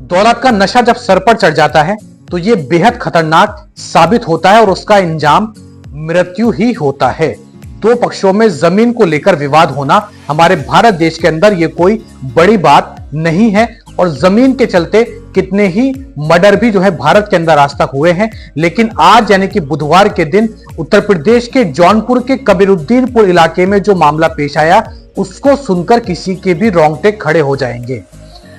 दौलत का नशा जब सर पर चढ़ जाता है तो ये बेहद खतरनाक साबित होता है और उसका इंजाम मृत्यु ही होता है। दो पक्षों में जमीन को लेकर विवाद होना हमारे भारत देश के अंदर ये कोई बड़ी बात नहीं है और जमीन के चलते कितने ही मर्डर भी जो है भारत के अंदर आज तक हुए हैं। लेकिन आज यानी कि बुधवार के दिन उत्तर प्रदेश के जौनपुर के कबीरुद्दीनपुर इलाके में जो मामला पेश आया उसको सुनकर किसी के भी रोंगटे खड़े हो जाएंगे।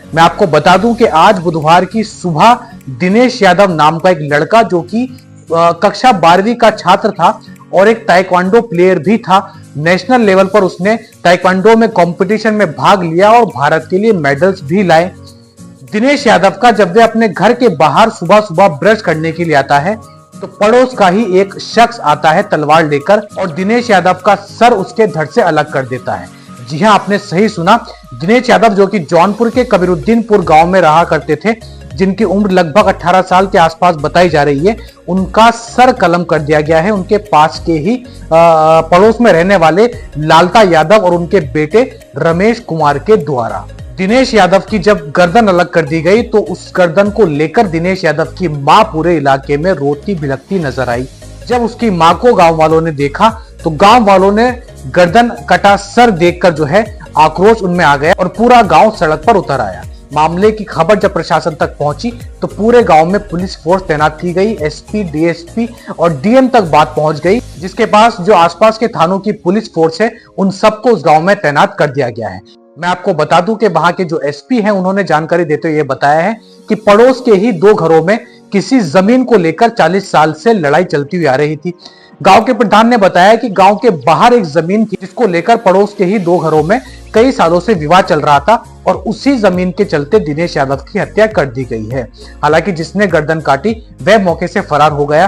मैं आपको बता दूं कि आज बुधवार की सुबह दिनेश यादव नाम का एक लड़का जो कि कक्षा 12वीं का छात्र था और एक ताइक्वांडो प्लेयर भी था, नेशनल लेवल पर उसने ताइक्वांडो में कंपटीशन में भाग लिया और भारत के लिए मेडल्स भी लाए। दिनेश यादव का जब वे अपने घर के बाहर सुबह सुबह ब्रश करने के लिए आता है तो पड़ोस का ही एक शख्स आता है तलवार लेकर और दिनेश यादव का सर उसके धड़ से अलग कर देता है। जी हां, आपने सही सुना। दिनेश यादव जो कि जौनपुर के कबीरुद्दीनपुर गांव में रहा करते थे, जिनकी उम्र लगभग 18 साल के आसपास बताई जा रही है, उनका सर कलम कर दिया गया है उनके पास के ही पड़ोस में रहने वाले लालता यादव और उनके बेटे रमेश कुमार के द्वारा। दिनेश यादव की जब गर्दन अलग कर दी गई तो उस गर्दन को लेकर दिनेश यादव की मां पूरे इलाके में रोती भिलकती नजर आई। जब उसकी मां को गांव वालों ने देखा तो गांव वालों ने गर्दन कटा सर देखकर जो है आक्रोश उनमें आ गया और पूरा गांव सड़क पर उतर आया। मामले की खबर जब प्रशासन तक पहुंची तो पूरे गांव में पुलिस फोर्स तैनात की गई, एसपी, डीएसपी और डीएम तक बात पहुंच गई, जिसके पास जो आसपास के थानों की पुलिस फोर्स है उन सबको उस गांव में तैनात कर दिया गया है। मैं आपको बता दूं कि वहां के जो एसपी हैं उन्होंने जानकारी देते हुए बताया है कि पड़ोस के ही दो घरों में किसी जमीन को लेकर 40 साल से लड़ाई चलती हुई आ रही थी। गांव के प्रधान ने बताया कि गांव के बाहर एक जमीन थी जिसको लेकर पड़ोस के ही दो घरों में कई सालों से विवाद चल रहा था और उसी जमीन के चलते दिनेश यादव की हत्या कर दी गई है। हालांकि जिसने गर्दन काटी वह मौके से फरार हो गया।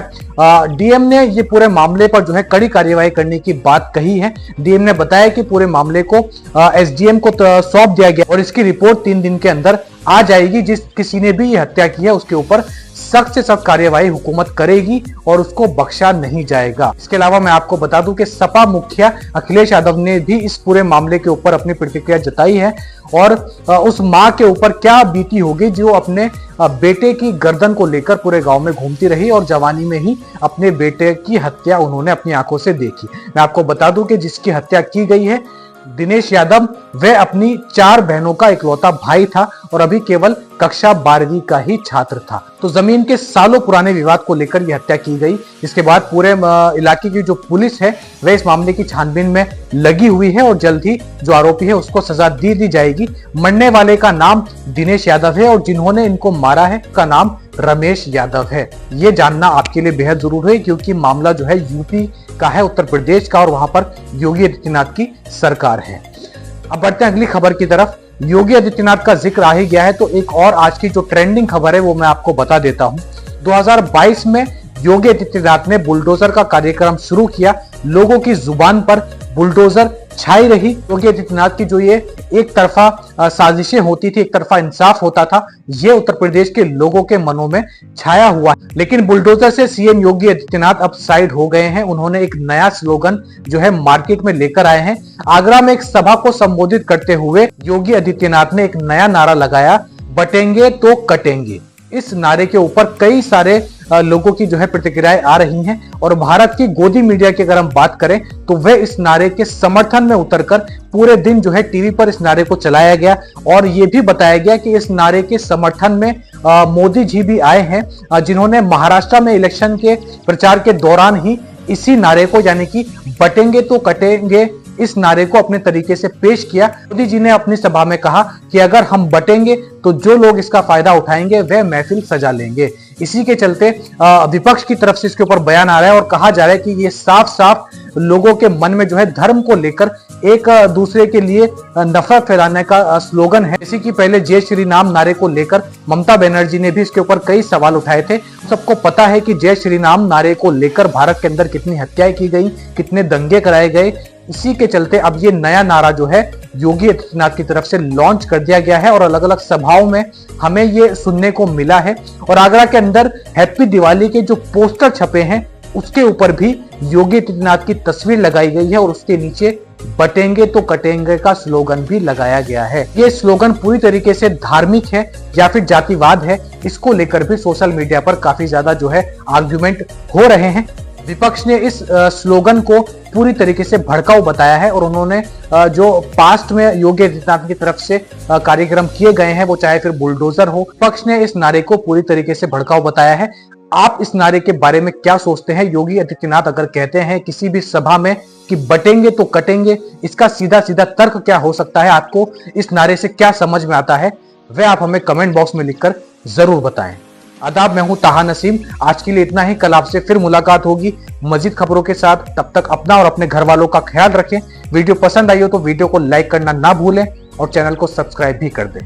डीएम ने ये पूरे मामले पर जो है कड़ी कार्यवाही करने की बात कही है। डीएम ने बताया कि पूरे मामले को एसडीएम को सौंप दिया गया और इसकी रिपोर्ट 3 दिन के अंदर आ जाएगी। जिस किसी ने भी ये हत्या की है उसके ऊपर सख्त से सख्त कार्यवाही हुकूमत करेगी और उसको बख्शा नहीं जाएगा। इसके अलावा मैं आपको बता दूं कि सपा मुखिया अखिलेश यादव ने भी इस पूरे मामले के ऊपर अपनी प्रतिक्रिया जताई है और उस मां के ऊपर क्या बीती होगी जो अपने बेटे की गर्दन को लेकर पूरे गांव में घूमती रही और जवानी में ही अपने बेटे की हत्या उन्होंने अपनी आंखों से देखी। मैं आपको बता दूं कि जिसकी हत्या की गई है दिनेश यादव, वह अपनी 4 बहनों का इकलौता भाई था और अभी केवल कक्षा 12वीं का ही छात्र था। तो जमीन के सालों पुराने विवाद को लेकर यह हत्या की गई। इसके बाद पूरे इलाके की जो पुलिस है वह इस मामले की छानबीन में लगी हुई है और जल्द ही जो आरोपी है उसको सजा दी जाएगी। मरने वाले का नाम दिनेश यादव है और जिन्होंने इनको मारा है उसका नाम रमेश यादव है। ये जानना आपके लिए बेहद जरूरी है क्योंकि मामला जो है यूपी का है, उत्तर प्रदेश का, और वहां पर योगी आदित्यनाथ की सरकार है। अब बढ़ते हैं अगली खबर की तरफ। योगी आदित्यनाथ का जिक्र आ ही गया है तो एक और आज की जो ट्रेंडिंग खबर है वो मैं आपको बता देता हूं। 2022 में योगी आदित्यनाथ ने बुलडोजर का कार्यक्रम शुरू किया। लोगों की जुबान पर बुलडोजर छाई रही। योगी आदित्यनाथ की जो ये एक तरफा साजिशें होती थी, एक तरफा इंसाफ होता था, ये उत्तर प्रदेश के लोगों के मनों में छाया हुआ है। लेकिन बुलडोजर से सीएम योगी आदित्यनाथ अब साइड हो गए हैं। उन्होंने एक नया स्लोगन जो है मार्केट में लेकर आए हैं। आगरा में एक सभा को संबोधित करते हुए योगी आदित्यनाथ ने एक नया नारा लगाया, बटेंगे तो कटेंगे। इस नारे के ऊपर कई सारे लोगों की जो है प्रतिक्रियाएं आ रही हैं और भारत की गोदी मीडिया की अगर हम बात करें तो वह इस नारे के समर्थन में उतरकर पूरे दिन जो है टीवी पर इस नारे को चलाया गया और यह भी बताया गया कि इस नारे के समर्थन में मोदी जी भी आए हैं, जिन्होंने महाराष्ट्र में इलेक्शन के प्रचार के दौरान ही इसी नारे को यानी कि बटेंगे तो कटेंगे इस नारे को अपने तरीके से पेश किया। मोदी जी ने अपनी सभा में कहा कि अगर हम बटेंगे तो जो लोग इसका फायदा उठाएंगे वह महफिल सजा लेंगे। इसी के चलते विपक्ष की तरफ से इसके ऊपर बयान आ रहा है और कहा जा रहा है कि ये साफ साफ लोगों के मन में जो है धर्म को लेकर एक दूसरे के लिए नफरत फैलाने का स्लोगन है। इसी की पहले जय श्री राम नारे को लेकर ममता बनर्जी ने भी इसके ऊपर कई सवाल उठाए थे। सबको पता है कि जय श्री राम नारे को लेकर भारत के अंदर कितनी हत्याएं की गई, कितने दंगे कराए गए। इसी के चलते अब ये नया नारा जो है योगी आदित्यनाथ की तरफ से लॉन्च कर दिया गया है और अलग अलग सभाओं में हमें ये सुनने को मिला है। और आगरा के अंदर हैप्पी दिवाली के जो पोस्टर छपे हैं उसके ऊपर भी योगी आदित्यनाथ की तस्वीर लगाई गई है और उसके नीचे बटेंगे तो कटेंगे का स्लोगन भी लगाया गया है। ये स्लोगन पूरी तरीके से धार्मिक है या फिर जातिवाद है, इसको लेकर भी सोशल मीडिया पर काफी ज्यादा जो है आर्ग्यूमेंट हो रहे हैं। विपक्ष ने इस स्लोगन को पूरी तरीके से भड़काऊ बताया है और उन्होंने जो पास्ट में योगी आदित्यनाथ की तरफ से कार्यक्रम किए गए हैं, वो चाहे फिर बुलडोजर हो, विपक्ष ने इस नारे को पूरी तरीके से भड़काऊ बताया है। आप इस नारे के बारे में क्या सोचते हैं? योगी आदित्यनाथ अगर कहते हैं किसी भी सभा में कि बटेंगे तो कटेंगे, इसका सीधा सीधा तर्क क्या हो सकता है? आपको इस नारे से क्या समझ में आता है, वह आप हमें कमेंट बॉक्स में लिखकर जरूर बताएं। आदाब, मैं हूं ताहा नसीम। आज के लिए इतना ही। कल आपसे फिर मुलाकात होगी मजीद खबरों के साथ। तब तक अपना और अपने घर वालों का ख्याल रखें। वीडियो पसंद आई हो तो वीडियो को लाइक करना ना भूलें और चैनल को सब्सक्राइब भी कर दें।